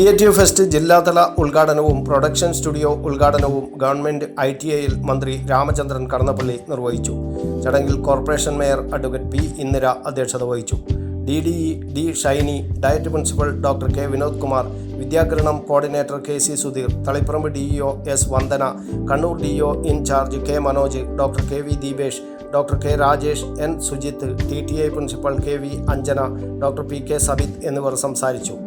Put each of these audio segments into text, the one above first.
Creative fest ജില്ലാതല ഉദ്ഘാടനവും production studio ഉദ്ഘാടനവും ഗവൺമെന്റ് ITIയിൽ മന്ത്രി രാമചന്ദ്രൻ കടന്നപ്പള്ളി നിർവഹിച്ചു. ചടങ്ങിൽ corporation mayor advocate P. Indira അധ്യക്ഷത വഹിച്ചു. DDE D Shiny, diet principal doctor K. Vinod Kumar, Vidyakiranam coordinator KC Sudheer, Taliparamba DEO S. Vandana, Kannur DEO in charge K. Manoj, doctor KV Deepesh, doctor K. Rajesh, N. Sujith, TTI principal KV Anjana, doctor PK Sabith എന്നിവർ സംസാരിച്ചു.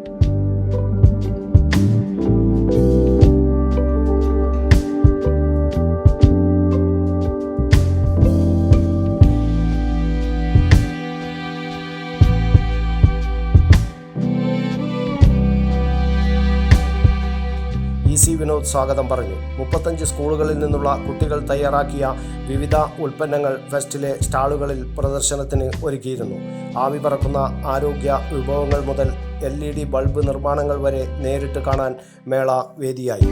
EC വിനോദ് സ്വാഗതം പറഞ്ഞു. 35 സ്കൂളുകളിൽ നിന്നുള്ള കുട്ടികൾ തയ്യാറാക്കിയ വിവിധ ഉൽപ്പന്നങ്ങൾ ഫെസ്റ്റിലെ സ്റ്റാളുകളിൽ പ്രദർശനത്തിന് ഒരുക്കിയിരുന്നു. ആവി പറക്കുന്ന ആരോഗ്യ വിഭവങ്ങൾ മുതൽ LED ബൾബ് നിർമ്മാണങ്ങൾ വരെ നേരിട്ട് കാണാൻ മേള വേദിയായി.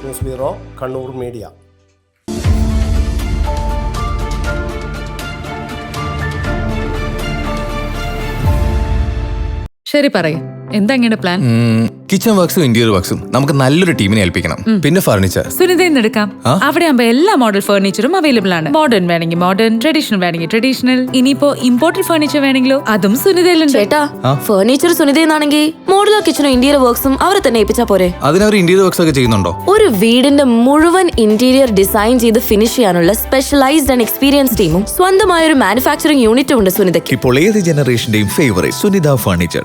News bureau, Kannur media. ശരി, പറയും എന്താ ഇങ്ങനെ പ്ലാൻ? കിച്ചൺ വർക്സും ഇന്റീരിയർ വർക്സും നമുക്ക് നല്ലൊരു ടീമിനെ ഏൽപ്പിക്കണം. പിന്നെ ഫർണിച്ചർ സുനിതയിൽ എടുക്കാം. അവിടെ ആകുമ്പോ എല്ലാ മോഡൽ ഫർണിച്ചറും അവൈലബിൾ ആണ്. മോഡേൺ വേണമെങ്കിൽ മോഡേൺ, ട്രഡീഷണൽ വേണമെങ്കിൽ ട്രഡീഷണൽ. ഇനിയിപ്പോ ഇമ്പോർട്ടഡ് ഫർണിച്ചർ വേണമെങ്കിലോ അതും സുനിതയിലുണ്ട്. ചേട്ടാ, ഫർണിച്ചർ സുനിതയെന്നാണെങ്കിൽ മോഡുലർ കിച്ചണും ഇന്റീരിയർ വർക്സും അവരെ തന്നെ ഏൽപ്പിച്ചാ പോരെ? അതിനവർ ഇന്റീരിയർ വർക്സ് ഒക്കെ ചെയ്യുന്നുണ്ടോ? ഒരു വീടിന്റെ മുഴുവൻ ഇന്റീരിയർ ഡിസൈൻ ചെയ്ത് ഫിനിഷ് ചെയ്യാനുള്ള സ്പെഷ്യലൈസ്ഡ് ആൻഡ് എക്സ്പീരിയൻസ് ടീമും സ്വന്തമായ ഒരു മാനുഫാക്ചറിംഗ് യൂണിറ്റും ഉണ്ട് സുനിതയ്ക്ക്. ഇപ്പോൾ ഏത് ജനറേഷന്റെയും ഫേവറേറ്റ് സുനിത ഫർണിച്ചർ,